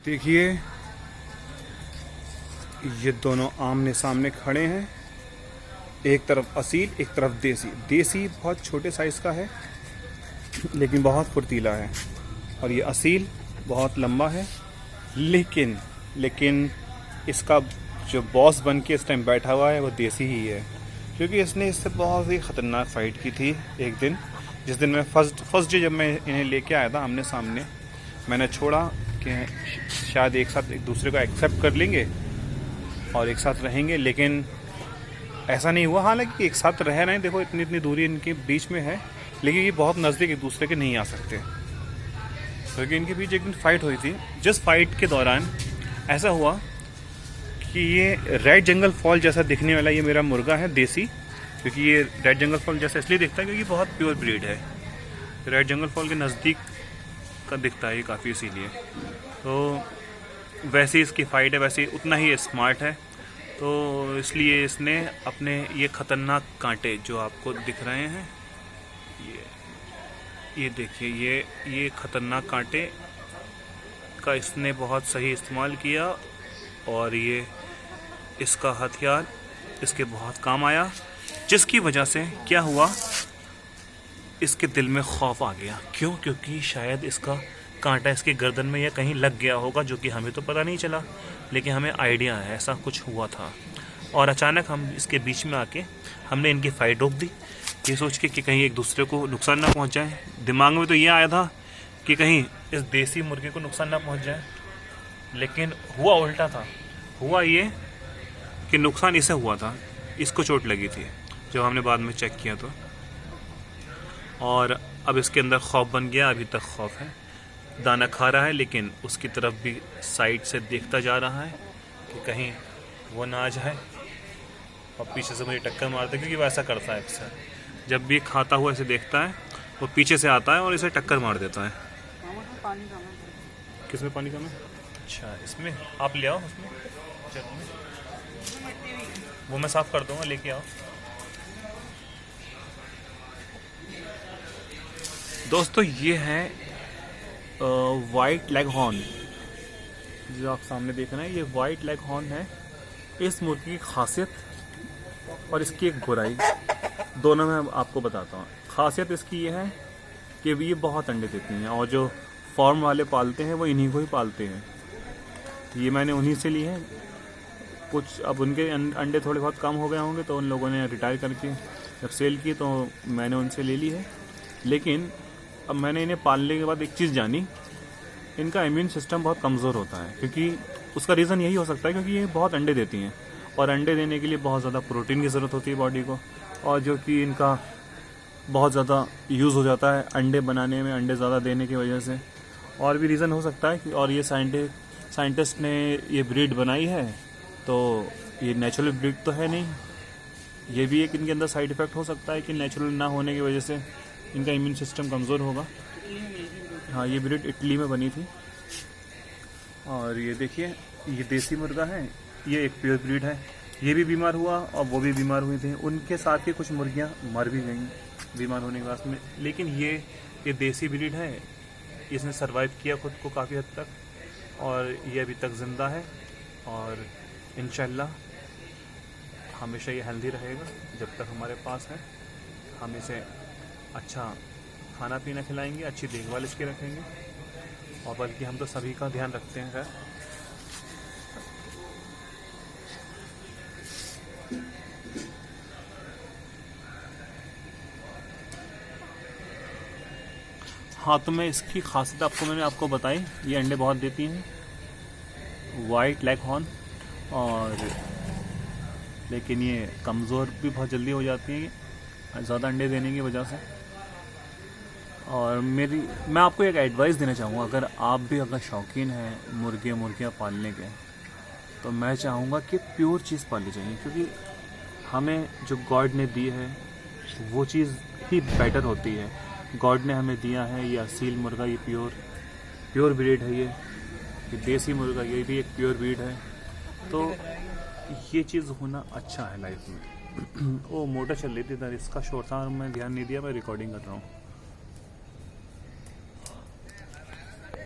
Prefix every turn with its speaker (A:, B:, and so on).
A: देखिए ये दोनों आमने सामने खड़े हैं, एक तरफ असील एक तरफ देसी। देसी बहुत छोटे साइज़ का है लेकिन बहुत फुर्तीला है, और ये असील बहुत लंबा है। लेकिन इसका जो बॉस बन के इस टाइम बैठा हुआ है वो देसी ही है, क्योंकि इसने इससे बहुत ही ख़तरनाक फ़ाइट की थी एक दिन। जिस दिन मैं फर्स्ट डे जब मैं इन्हें लेके आया था आमने सामने, मैंने छोड़ा कि शायद एक साथ एक दूसरे को एक्सेप्ट कर लेंगे और एक साथ रहेंगे, लेकिन ऐसा नहीं हुआ। हालांकि एक साथ रह रहे हैं, देखो इतनी दूरी इनके बीच में है, लेकिन ये बहुत नज़दीक एक दूसरे के नहीं आ सकते, क्योंकि इनके बीच एक दिन फाइट हुई थी। जिस फाइट के दौरान ऐसा हुआ कि ये रेड जंगल फॉल जैसा दिखने वाला ये मेरा मुर्गा है देसी, क्योंकि ये रेड जंगल फॉल जैसा इसलिए दिखता है क्योंकि बहुत प्योर ब्रीड है। रेड जंगल फॉल के नज़दीक का दिखता है ये काफ़ी, इसीलिए। तो वैसे इसकी फ़ाइट है, वैसे उतना ही स्मार्ट है, तो इसलिए इसने अपने ये ख़तरनाक कांटे जो आपको दिख रहे हैं, ये देखिए, ये ख़तरनाक कांटे का इसने बहुत सही इस्तेमाल किया, और ये इसका हथियार इसके बहुत काम आया, जिसकी वजह से क्या हुआ, इसके दिल में खौफ आ गया। क्यों? क्योंकि शायद इसका कांटा इसके गर्दन में या कहीं लग गया होगा, जो कि हमें तो पता नहीं चला, लेकिन हमें आइडिया है ऐसा कुछ हुआ था। और अचानक हम इसके बीच में आके हमने इनकी फ़ाइट रोक दी, ये सोच के कि कहीं एक दूसरे को नुकसान ना पहुंच जाए। दिमाग में तो ये आया था कि कहीं इस देसी मुर्गे को नुकसान ना पहुंच जाए, लेकिन हुआ उल्टा था। हुआ ये कि नुकसान इसे हुआ था, इसको चोट लगी थी जब हमने बाद में चेक किया तो, और अब इसके अंदर खौफ बन गया। अभी तक खौफ है, दाना खा रहा है, लेकिन उसकी तरफ भी साइड से देखता जा रहा है कि कहीं वो ना आ जाए और पीछे से मुझे टक्कर मारता है, क्योंकि वो ऐसा करता है अक्सर। जब भी खाता हुआ इसे देखता है वो पीछे से आता है और इसे टक्कर मार देता है। किसमें पानी कम है? अच्छा, इसमें आप ले आओ, उसमें वो मैं साफ़ कर दूँगा, लेके आओ। दोस्तों ये है वाइट लेग हॉर्न, जो आप सामने देख रहे हैं, ये वाइट लेग हॉर्न है। इस मुर्गी की खासियत और इसकी एक बुराई दोनों मैं आपको बताता हूँ। खासियत इसकी ये है कि ये बहुत अंडे देती हैं, और जो फार्म वाले पालते हैं वो इन्हीं को ही पालते हैं। ये मैंने उन्हीं से ली है। कुछ अब उनके अंडे थोड़े बहुत कम हो गए होंगे, तो उन लोगों ने रिटायर करके जब सेल की तो मैंने उनसे ले ली है। लेकिन अब मैंने इन्हें पालने के बाद एक चीज़ जानी, इनका इम्यून सिस्टम बहुत कमज़ोर होता है, क्योंकि उसका रीज़न यही हो सकता है क्योंकि ये बहुत अंडे देती हैं, और अंडे देने के लिए बहुत ज़्यादा प्रोटीन की ज़रूरत होती है बॉडी को, और जो कि इनका बहुत ज़्यादा यूज़ हो जाता है अंडे बनाने में, अंडे ज़्यादा देने की वजह से। और भी रीज़न हो सकता है कि, और ये साइंटिस्ट ने ये ब्रीड बनाई है, तो ये नेचुरल ब्रीड तो है नहीं। ये भी एक इनके अंदर साइड इफ़ेक्ट हो सकता है कि नेचुरल ना होने की वजह से इनका इम्यून सिस्टम कमज़ोर होगा। हाँ, ये ब्रीड इटली में बनी थी। और ये देखिए, ये देसी मुर्गा है, ये एक प्योर ब्रीड है। ये भी बीमार हुआ और वो भी बीमार हुई थी, उनके साथ के कुछ मुर्गियाँ मर भी गईं बीमार होने के बाद में। लेकिन ये देसी ब्रीड है, इसने सरवाइव किया खुद को काफ़ी हद तक, और ये अभी तक ज़िंदा है, और इंशाल्लाह हमेशा ये हेल्दी रहेगा जब तक हमारे पास है। हम इसे अच्छा खाना पीना खिलाएंगे, अच्छी देखभाल इसकी रखेंगे, और बल्कि हम तो सभी का ध्यान रखते हैं। खैर, हाँ, तो मैं इसकी खासियत मैंने आपको बताई। ये अंडे बहुत देती हैं, वाइट लेग हॉर्न, और लेकिन ये कमज़ोर भी बहुत जल्दी हो जाती हैं ज़्यादा अंडे देने की वजह से। और मैं आपको एक एडवाइस देना चाहूँगा, अगर शौकीन हैं मुर्गियाँ पालने के, तो मैं चाहूँगा कि प्योर चीज़ पाली चाहिए, क्योंकि हमें जो गॉड ने दी है वो चीज़ ही बेटर होती है। गॉड ने हमें दिया है ये असील मुर्गा, ये प्योर ब्रीड है। ये देसी मुर्गा, ये भी एक प्योर ब्रीड है। तो ये चीज़ होना अच्छा है लाइफ में। वो मोटर चल रही थी इधर, इसका शोर था और मैं ध्यान नहीं दिया, मैं रिकॉर्डिंग कर रहा हूँ।